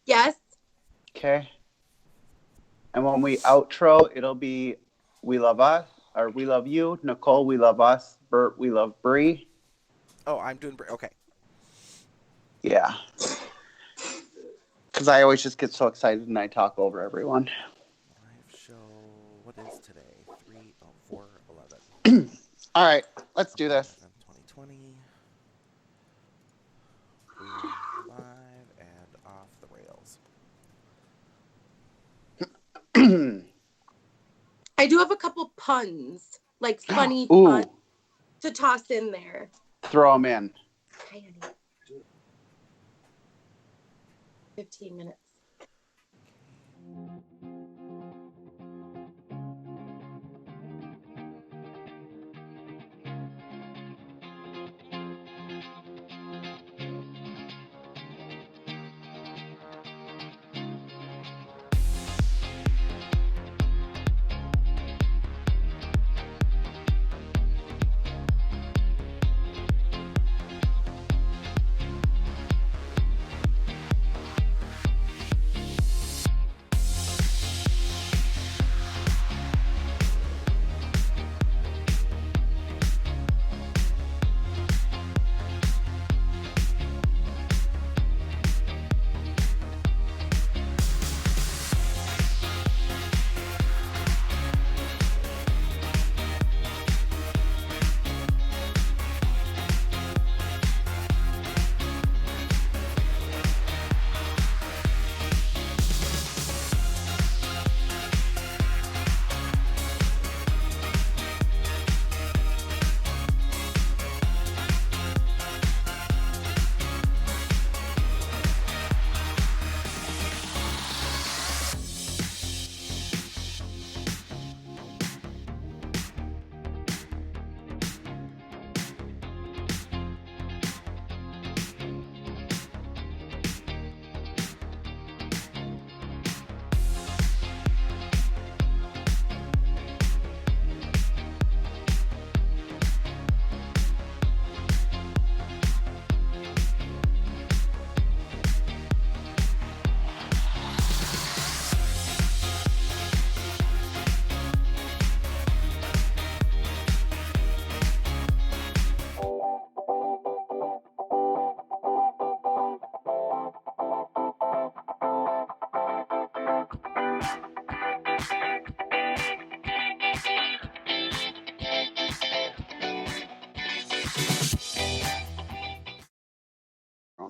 Yes. Okay. And when we outro, it'll be we love us, or we love you. Nicole, we love us. Bert, we love Bree. Oh, I'm doing okay. Yeah. Because I always just get so excited and I talk over everyone. Live show. What is today? 4/11. All right, let's do this. 2020. We are live and off the rails. I do have a couple puns, like funny Ooh, puns to toss in there. throw them in. Hi, honey. 15 minutes.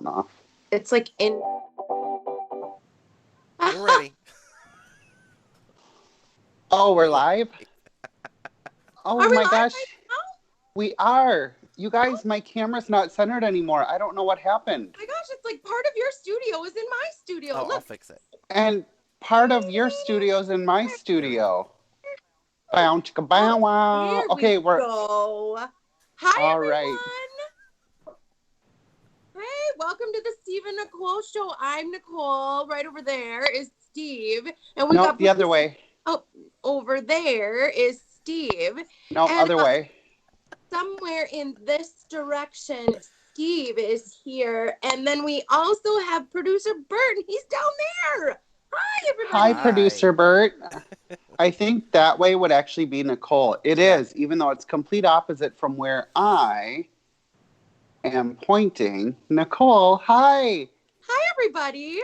Off. It's like in. We're ready. Oh, we're live? Oh Are we my live gosh. right now? We are. You guys, my camera's not centered anymore. I don't know what happened. Oh my gosh, it's like part of your studio is in my studio. Oh, I'll Look. fix it. And part of your studio's in my There we studio. Bow, chicka, bow, Oh, wow. here Okay, we we're go. Hi, all everyone. right. Hey, welcome to the Steve and Nicole show. I'm Nicole. Right over there is Steve. And we No, got the other way. Oh, over there is Steve. No, And other way. somewhere in this direction, Steve is here. And then we also have producer Bert, and he's down there. Hi, everybody. Hi, producer Bert. I think that way would actually be Nicole. It is, even though it's complete opposite from where I am pointing. Nicole, hi. Hi, everybody.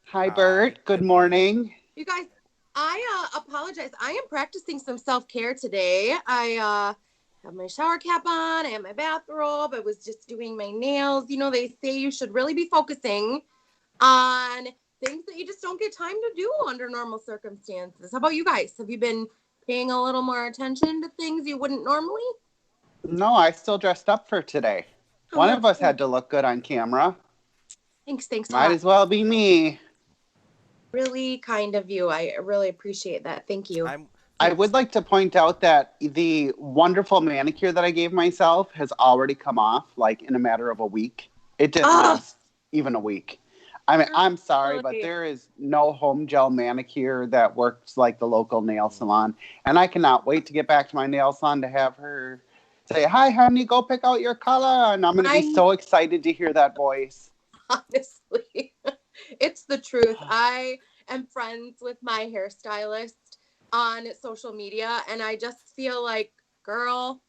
Hi, Bert. Good morning. You guys, I apologize. I am practicing some self-care today. I have my shower cap on. I have my bathrobe. I was just doing my nails. You know, they say you should really be focusing on things that you just don't get time to do under normal circumstances. How about you guys? Have you been paying a little more attention to things you wouldn't normally? No, I still dressed up for today. One of us had to look good on camera. Thanks. Might as well be me. Really kind of you. I really appreciate that. Thank you. I would like to point out that the wonderful manicure that I gave myself has already come off, like in a matter of a week. It didn't last even a week. I mean, I'm sorry, but there is no home gel manicure that works like the local nail salon. And I cannot wait to get back to my nail salon to have her say, "Hi, honey, go pick out your color." And I'm going to be so excited to hear that voice. Honestly. It's the truth. I am friends with my hairstylist on social media, and I just feel like, girl,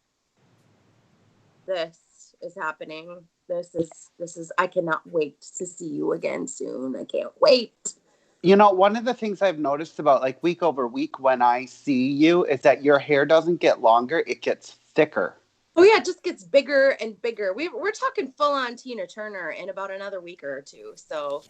this is happening. This is I cannot wait to see you again soon. I can't wait. You know, one of the things I've noticed about like week over week when I see you is that your hair doesn't get longer, it gets thicker. Oh yeah, it just gets bigger and bigger. We're talking full on Tina Turner in about another week or two. So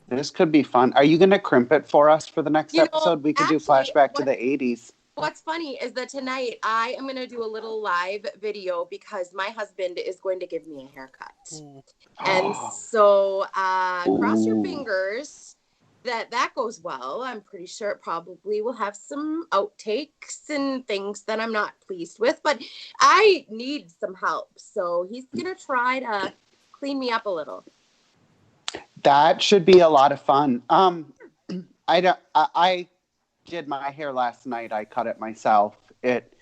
This could be fun. Are you going to crimp it for us for the next episode? We could do actually, flashback to the 80s. what's funny is that tonight I am going to do a little live video because my husband is going to give me a haircut. And so cross your fingers that goes well. I'm pretty sure it probably will have some outtakes and things that I'm not pleased with, but I need some help. So he's going to try to clean me up a little. That should be a lot of fun. I did my hair last night. I cut it myself. It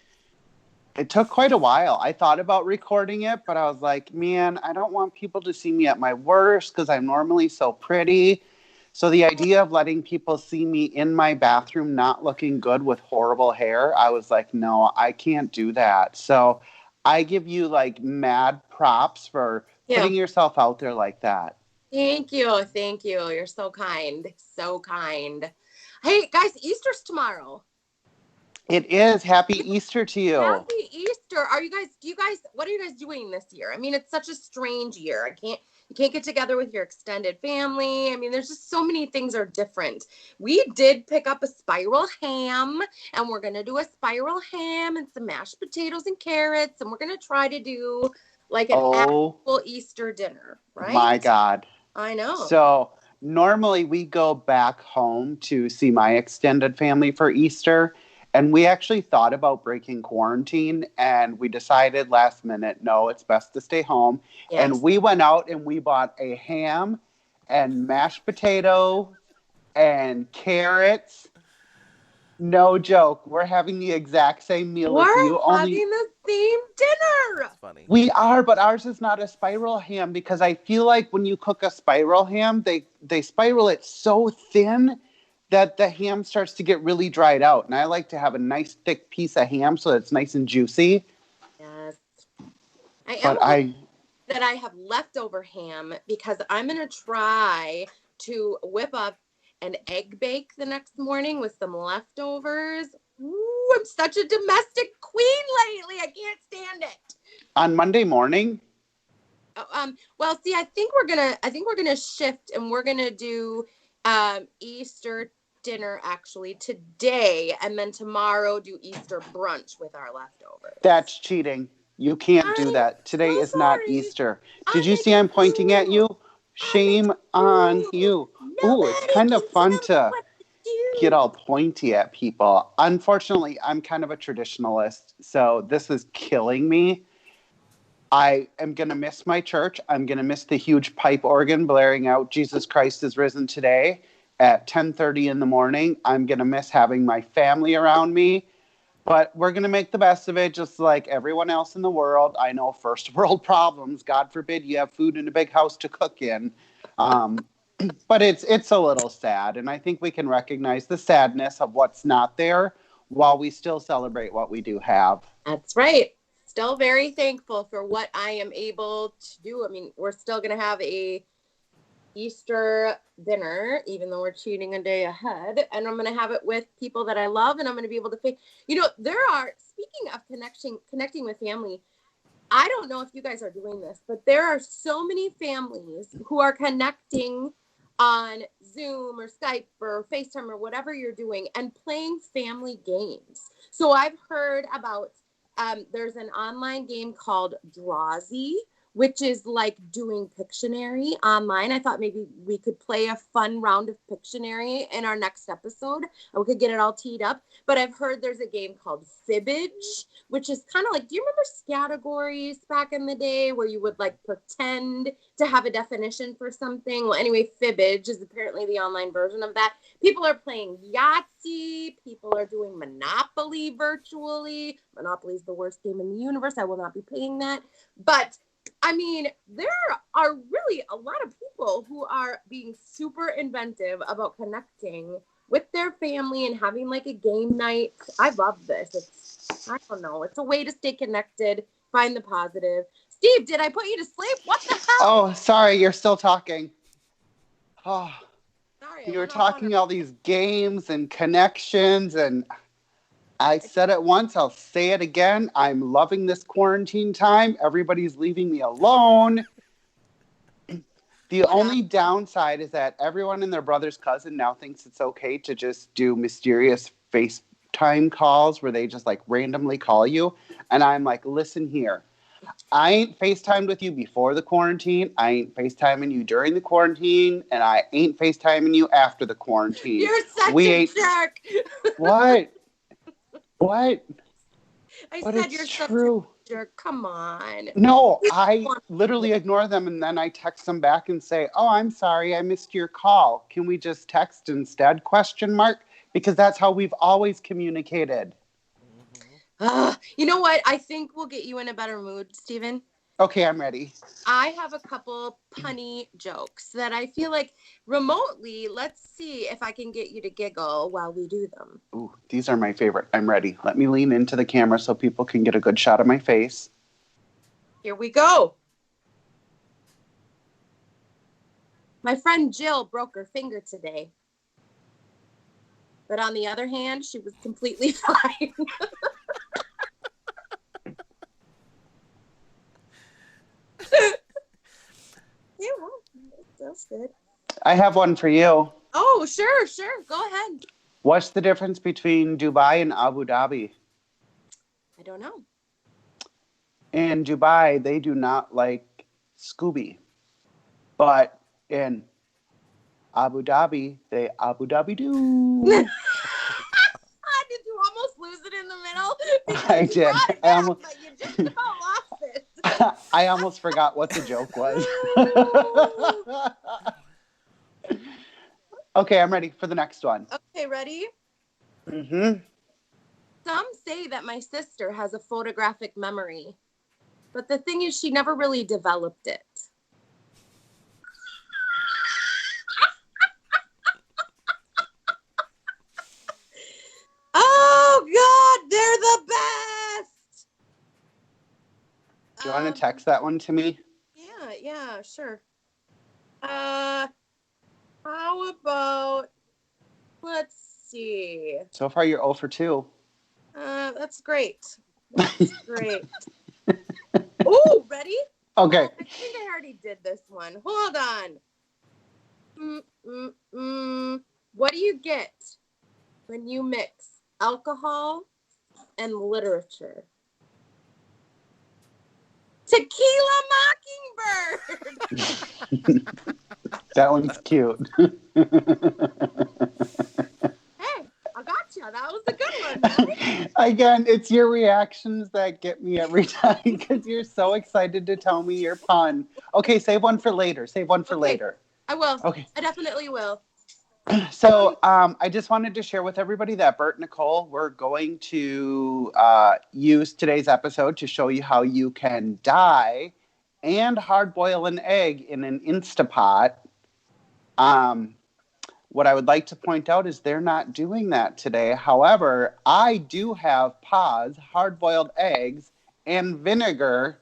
took quite a while. I thought about recording it, but I was like, man, I don't want people to see me at my worst because I'm normally so pretty. So the idea of letting people see me in my bathroom not looking good with horrible hair, I was like, no, I can't do that. So I give you like mad props for putting yourself out there like that. Thank you. Thank you. You're so kind. So kind. Hey, guys, Easter's tomorrow. It is. Happy Easter to you. Happy Easter. What are you guys doing this year? I mean, it's such a strange year. You can't get together with your extended family. I mean, there's just so many things are different. We did pick up a spiral ham, and we're going to do a spiral ham and some mashed potatoes and carrots, and we're going to try to do like an actual Easter dinner, right? My God. I know. So normally we go back home to see my extended family for Easter. And we actually thought about breaking quarantine, and we decided last minute, no, it's best to stay home. Yes. And we went out and we bought a ham and mashed potato and carrots. No joke. We're having the exact same meal as you. We're having the same dinner. That's funny. We are, but ours is not a spiral ham because I feel like when you cook a spiral ham, they spiral it so thin that the ham starts to get really dried out. And I like to have a nice thick piece of ham so that it's nice and juicy. Yes. That I have leftover ham because I'm going to try to whip up an egg bake the next morning with some leftovers. Ooh, I'm such a domestic queen lately. I can't stand it. On Monday morning? Well, see, I think we're going to shift and we're going to do Easter dinner actually today, and then tomorrow do Easter brunch with our leftovers. That's cheating. You can't do that. Today is not Easter. Did you see I'm pointing at you? Shame on you. Ooh, it's kind of fun to get all pointy at people. Unfortunately, I'm kind of a traditionalist, so this is killing me. I am going to miss my church. I'm going to miss the huge pipe organ blaring out Jesus Christ is risen today at 10:30 in the morning. I'm going to miss having my family around me. But we're going to make the best of it just like everyone else in the world. I know first world problems. God forbid you have food in a big house to cook in. But it's a little sad. And I think we can recognize the sadness of what's not there while we still celebrate what we do have. That's right. Still very thankful for what I am able to do. I mean, we're still going to have a Easter dinner, even though we're cheating a day ahead. And I'm going to have it with people that I love. And I'm going to be able to think, speaking of connecting with family, I don't know if you guys are doing this, but there are so many families who are connecting on Zoom or Skype or FaceTime or whatever you're doing and playing family games. So I've heard about there's an online game called Drazy, which is like doing Pictionary online. I thought maybe we could play a fun round of Pictionary in our next episode, and we could get it all teed up. But I've heard there's a game called Fibbage, which is kind of like, do you remember categories back in the day where you would like pretend to have a definition for something? Well, anyway, Fibbage is apparently the online version of that. People are playing Yahtzee. People are doing Monopoly virtually. Monopoly is the worst game in the universe. I will not be playing that. But I mean, there are really a lot of people who are being super inventive about connecting with their family and having like a game night. I love this. I don't know. It's a way to stay connected, find the positive. Steve, did I put you to sleep? What the hell? Oh, sorry, you're still talking. Oh, Sorry, you were talking all these games and connections, and I said it once, I'll say it again. I'm loving this quarantine time. Everybody's leaving me alone. The only downside is that everyone and their brother's cousin now thinks it's okay to just do mysterious FaceTime calls where they just like randomly call you. And I'm like, listen here. I ain't FaceTimed with you before the quarantine. I ain't FaceTiming you during the quarantine. And I ain't FaceTiming you after the quarantine. You're such a jerk. What? What? I but said it's you're true. such a jerk. Come on. No, I literally ignore them and then I text them back and say, oh, I'm sorry, I missed your call. Can we just text instead? ? Because that's how we've always communicated. You know what? I think we'll get you in a better mood, Steven. Okay, I'm ready. I have a couple punny jokes that I feel like remotely, let's see if I can get you to giggle while we do them. Ooh, these are my favorite. I'm ready. Let me lean into the camera so people can get a good shot of my face. Here we go. My friend Jill broke her finger today. But on the other hand, she was completely fine. Yeah, well, that's good. I have one for you. Oh, sure. Go ahead. What's the difference between Dubai and Abu Dhabi? I don't know. In Dubai, they do not like Scooby. But in Abu Dhabi, they Abu Dhabi do. Did you almost lose it in the middle? I did. But you just about lost it. I almost forgot what the joke was. Okay, I'm ready for the next one. Okay, ready? Mm-hmm. Some say that my sister has a photographic memory, but the thing is she never really developed it. Oh, God, they're the best! Do you want to text that one to me? Yeah, sure. How about, let's see. So far, you're 0 for 2. That's great. That's great. Oh, ready? Okay. I think I already did this one. Hold on. What do you get when you mix alcohol and literature? Tequila Mockingbird. That one's cute. Hey, I got you. That was a good one. Right? Again, it's your reactions that get me every time because you're so excited to tell me your pun. Okay, save one for later. Later. I will. Okay. I definitely will. So I just wanted to share with everybody that Bert and Nicole, we're going to use today's episode to show you how you can dye and hard boil an egg in an Instapot. What I would like to point out is they're not doing that today. However, I do have Pa's hard-boiled eggs and vinegar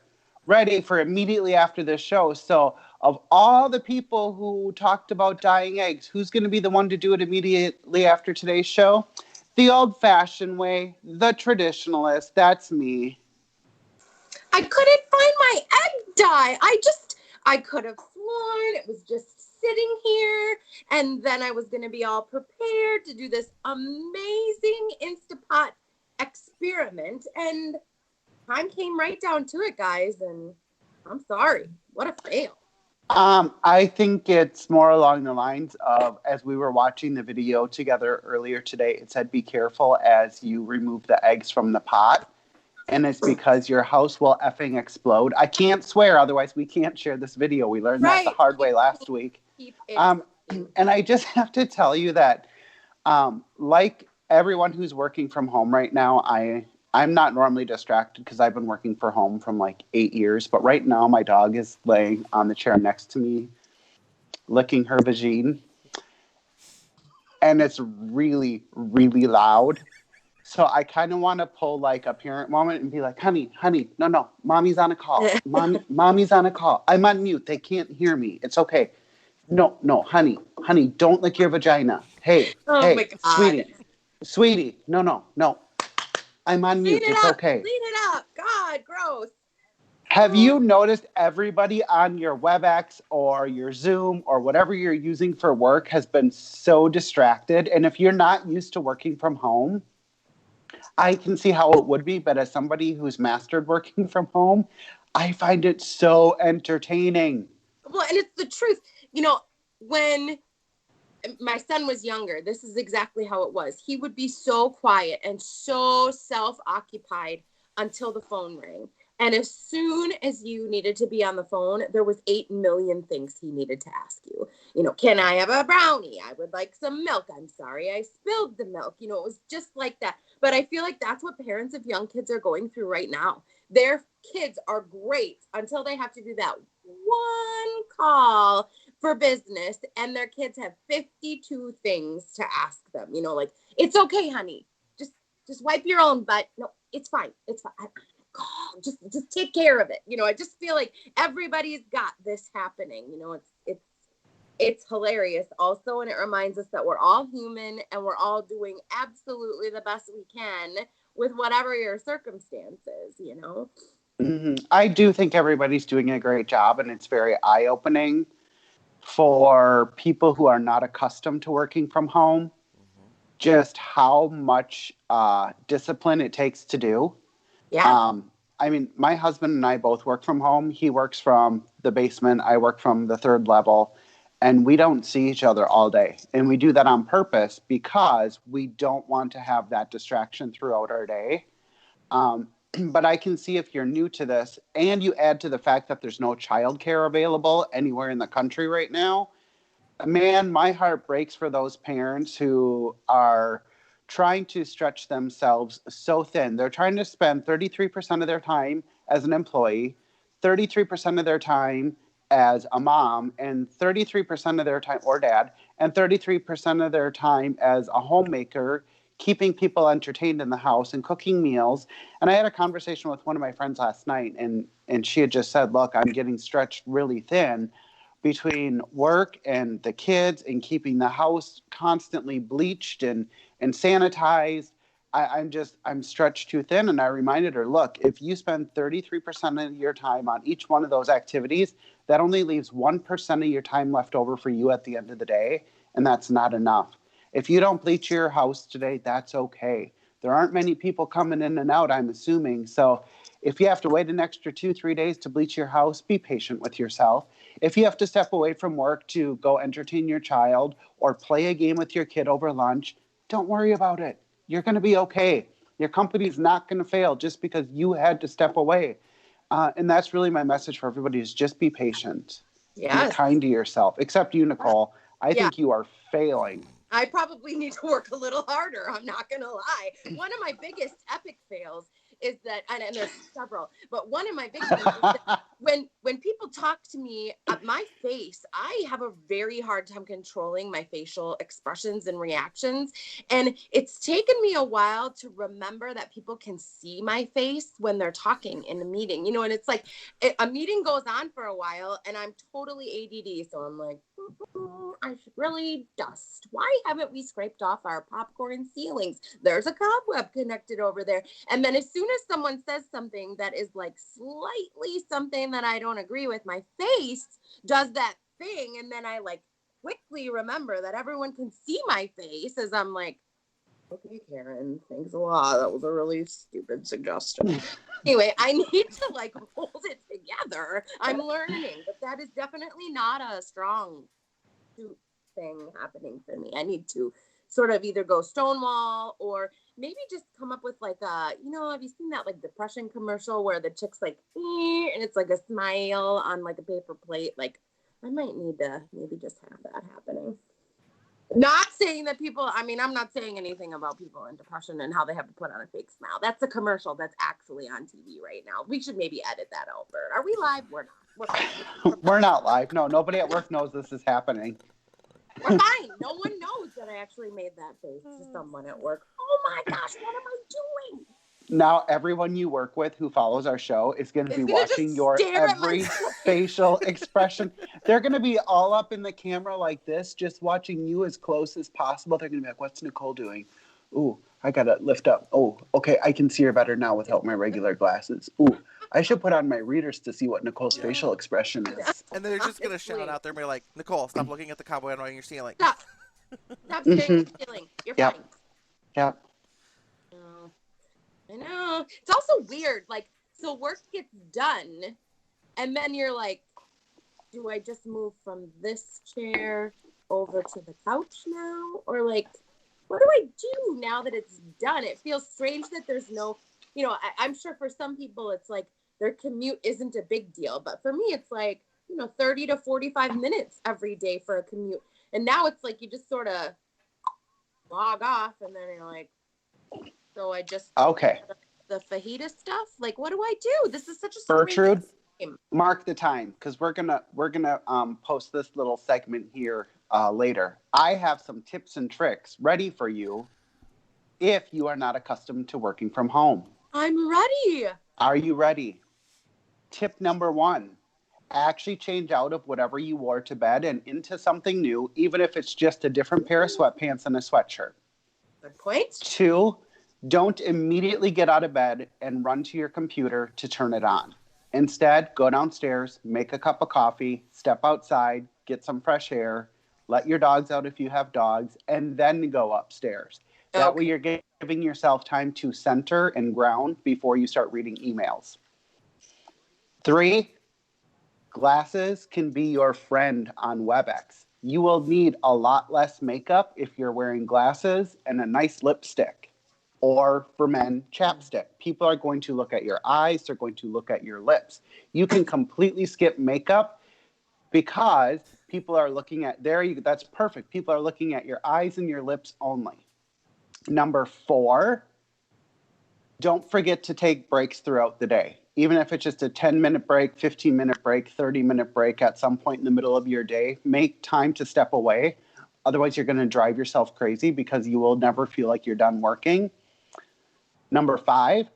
ready for immediately after this show. So of all the people who talked about dyeing eggs, who's going to be the one to do it immediately after today's show? The old-fashioned way, the traditionalist. That's me. I couldn't find my egg dye. I could have sworn it was just sitting here, and then I was going to be all prepared to do this amazing Instapot experiment, and time came right down to it, guys, and I'm sorry. What a fail. I think it's more along the lines of, as we were watching the video together earlier today, it said be careful as you remove the eggs from the pot. And it's because your house will effing explode. I can't swear, otherwise we can't share this video. We learned that the hard way last week. And I just have to tell you that, like everyone who's working from home right now, I I'm not normally distracted because I've been working from home from like 8 years. But right now, my dog is laying on the chair next to me, licking her vagine. And it's really, really loud. So I kind of want to pull like a parent moment and be like, honey, no, mommy's on a call. Mommy's on a call. I'm on mute. They can't hear me. It's okay. No, honey, don't lick your vagina. Hey, Oh my hey, God. sweetie, no. I'm on Clean mute. it It's up. okay. Clean it up. God, gross. Have you noticed everybody on your WebEx or your Zoom or whatever you're using for work has been so distracted? And if you're not used to working from home, I can see how it would be, but as somebody who's mastered working from home, I find it so entertaining. Well, and it's the truth. You know, when my son was younger, this is exactly how it was. He would be so quiet and so self-occupied until the phone rang. And as soon as you needed to be on the phone, there was 8 million things he needed to ask you. You know, can I have a brownie? I would like some milk. I'm sorry, I spilled the milk. You know, it was just like that. But I feel like that's what parents of young kids are going through right now. Their kids are great until they have to do that one call for business, and their kids have 52 things to ask them. You know, like, it's okay, honey. Just wipe your own butt. No, it's fine. It's fine. God, just take care of it. You know, I just feel like everybody's got this happening. You know, it's hilarious also, and it reminds us that we're all human and we're all doing absolutely the best we can with whatever your circumstances, you know. Mm-hmm. I do think everybody's doing a great job, and it's very eye-opening for people who are not accustomed to working from home, Mm-hmm. just how much discipline it takes to do. Yeah. I mean, my husband and I both work from home. He works from the basement. I work from the third level. And we don't see each other all day. And we do that on purpose because we don't want to have that distraction throughout our day. Um, but I can see if you're new to this and you add to the fact that there's no childcare available anywhere in the country right now, man, my heart breaks for those parents who are trying to stretch themselves so thin. They're trying to spend 33% of their time as an employee, 33% of their time as a mom, and 33% of their time, or dad, and 33% of their time as a homemaker, keeping people entertained in the house and cooking meals. And I had a conversation with one of my friends last night, and she had just said, look, I'm getting stretched really thin between work and the kids and keeping the house constantly bleached and sanitized. I'm stretched too thin. And I reminded her, look, if you spend 33% of your time on each one of those activities, that only leaves 1% of your time left over for you at the end of the day. And that's not enough. If you don't bleach your house today, that's okay. There aren't many people coming in and out, I'm assuming. So if you have to wait an extra 2-3 days to bleach your house, be patient with yourself. If you have to step away from work to go entertain your child or play a game with your kid over lunch, don't worry about it. You're going to be okay. Your company's not going to fail just because you had to step away. And that's really my message for everybody is just be patient. Be Yes. kind to yourself. Except you, Nicole. I Yeah. think you are failing. I probably need to work a little harder. I'm not going to lie. One of my biggest epic fails is that, and there's several, but one of my big ones is that when people talk to me, my face, I have a very hard time controlling my facial expressions and reactions. And it's taken me a while to remember that people can see my face when they're talking in a meeting, you know, and it's like a meeting goes on for a while and I'm totally ADD. So I'm like, I should really dust. Why haven't we scraped off our popcorn ceilings? There's a cobweb connected over there. And then as soon as someone says something that is like slightly something that I don't agree with, my face does that thing. And then I like quickly remember that everyone can see my face as I'm like, okay, Karen, thanks a lot. That was a really stupid suggestion. Anyway, I need to like hold it together. I'm learning, but that is definitely not a strong suit thing happening for me. I need to sort of either go Stonewall or maybe just come up with like a, you know, have you seen that like depression commercial where the chick's like, and it's like a smile on like a paper plate? Like I might need to maybe just have that happening. Not saying that people, I mean, I'm not saying anything about people in depression and how they have to put on a fake smile. That's a commercial that's actually on TV right now. We should maybe edit that out, Bert. Are we live? We're not. We're not live. No, nobody at work knows this is happening. We're fine. No one knows that I actually made that face to someone at work. Oh my gosh, what am I doing? Now, everyone you work with who follows our show is going to be watching your every facial expression. They're going to be all up in the camera like this, just watching you as close as possible. They're going to be like, what's Nicole doing? Ooh, I got to lift up. Oh, okay, I can see her better now without my regular glasses. Ooh, I should put on my readers to see what Nicole's facial expression is. And they're just going to shout out there and be like, Nicole, stop looking at the cowboy on your ceiling. Stop staring at the ceiling. You're fine. Yep. I know. It's also weird. Like, so work gets done, and then you're like, do I just move from this chair over to the couch now? Or like, what do I do now that it's done? It feels strange that there's no, I'm sure for some people it's like their commute isn't a big deal. But for me, it's like, 30 to 45 minutes every day for a commute. And now it's like you just sort of log off, and then you're like, so I just the fajita stuff. Like, what do I do? This is such a Gertrude, mark the time because we're gonna post this little segment here later. I have some tips and tricks ready for you if you are not accustomed to working from home. I'm ready. Are you ready? Tip number 1: actually change out of whatever you wore to bed and into something new, even if it's just a different pair of sweatpants and a sweatshirt. Good point. 2: don't immediately get out of bed and run to your computer to turn it on. Instead, go downstairs, make a cup of coffee, step outside, get some fresh air, let your dogs out if you have dogs, and then go upstairs. That way you're giving yourself time to center and ground before you start reading emails. 3, glasses can be your friend on WebEx. You will need a lot less makeup if you're wearing glasses and a nice lipstick. Or for men, chapstick. People are going to look at your eyes. They're going to look at your lips. You can completely skip makeup because people are looking at, that's perfect. People are looking at your eyes and your lips only. Number 4, don't forget to take breaks throughout the day. Even if it's just a 10-minute break, 15-minute break, 30-minute break at some point in the middle of your day, make time to step away. Otherwise, you're going to drive yourself crazy because you will never feel like you're done working. Number 5,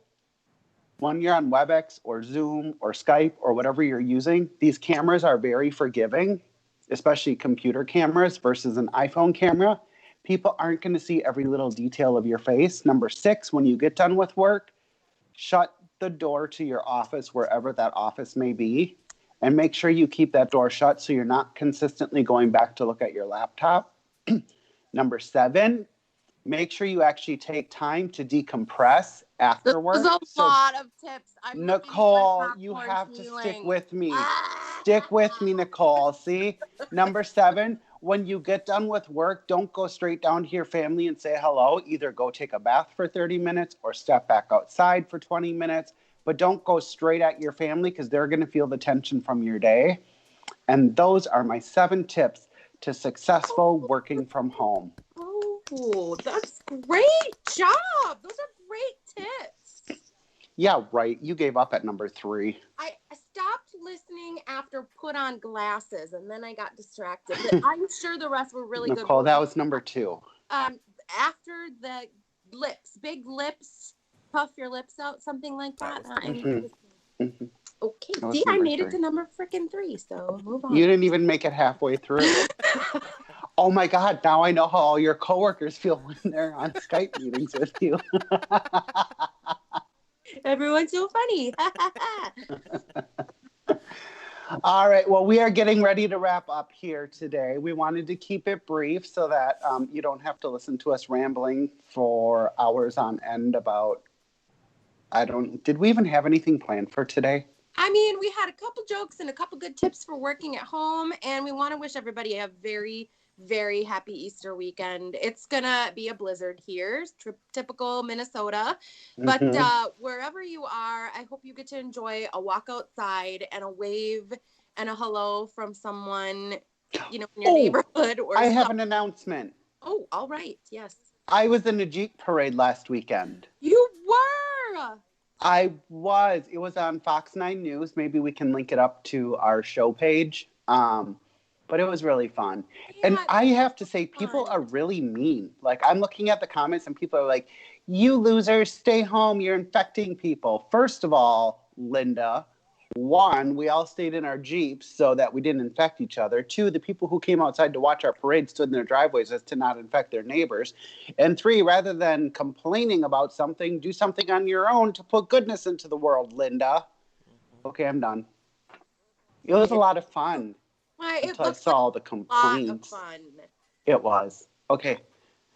when you're on WebEx or Zoom or Skype or whatever you're using, these cameras are very forgiving, especially computer cameras versus an iPhone camera. People aren't going to see every little detail of your face. Number 6, when you get done with work, shut the door to your office, wherever that office may be, and make sure you keep that door shut so you're not consistently going back to look at your laptop. Number 7, make sure you actually take time to decompress afterwards. There's a lot of tips. Nicole, you have to stick with me. Stick with me, Nicole. See? Number 7, when you get done with work, don't go straight down to your family and say hello. Either go take a bath for 30 minutes or step back outside for 20 minutes. But don't go straight at your family because they're going to feel the tension from your day. And those are my 7 tips to successful working from home. Oh, that's great job. Those are great tips. Yeah, right. You gave up at number 3. I stopped listening after put on glasses, and then I got distracted. But I'm sure the rest were really good. Nicole, that was number 2. After the lips, big lips, puff your lips out, something like that. Okay, see, I made it to number freaking 3, so move on. You didn't even make it halfway through. Oh my God, now I know how all your coworkers feel when they're on Skype meetings with you. Everyone's so funny. All right, well, we are getting ready to wrap up here today. We wanted to keep it brief so that you don't have to listen to us rambling for hours on end about, did we even have anything planned for today? I mean, we had a couple jokes and a couple good tips for working at home, and we want to wish everybody a very, very happy Easter weekend. It's gonna be a blizzard here, typical Minnesota, but wherever you are, I hope you get to enjoy a walk outside and a wave and a hello from someone, in your neighborhood. Or I have an announcement. Oh, all right. Yes. I was in a Jeep parade last weekend. You were. I was. It was on Fox 9 News. Maybe we can link it up to our show page. But it was really fun. And Yeah, I have to say, people fun. are really mean. Like, I'm looking at the comments and people are like, you losers, stay home. You're infecting people. First of all, Linda, one, we all stayed in our Jeeps so that we didn't infect each other. Two, the people who came outside to watch our parade stood in their driveways as to not infect their neighbors. And three, rather than complaining about something, do something on your own to put goodness into the world, Linda. Okay, I'm done. It was a lot of fun. Why, it Until I looks saw like all the a lot of complaints. fun. It was. Okay.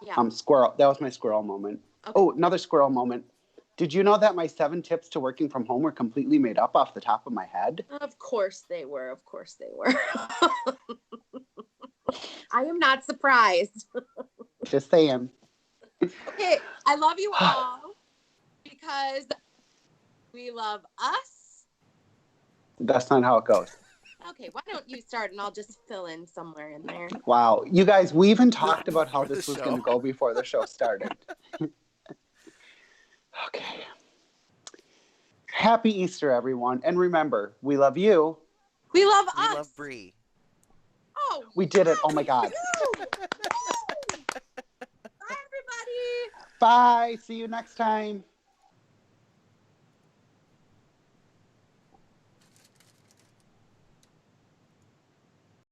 Yeah. Squirrel. That was my squirrel moment. Okay. Oh, another squirrel moment. Did you know that my 7 tips to working from home were completely made up off the top of my head? Of course they were. Of course they were. I am not surprised. Just saying. Okay, I love you all because we love us. That's not how it goes. Okay, why don't you start and I'll just fill in somewhere in there. Wow. You guys, we even talked about how For the this was show. going to go before the show started. Okay. Happy Easter, everyone. And remember, we love you. We love We us. love Brie. Oh, We did it. Oh my God. Woo! Bye, everybody. Bye. See you next time.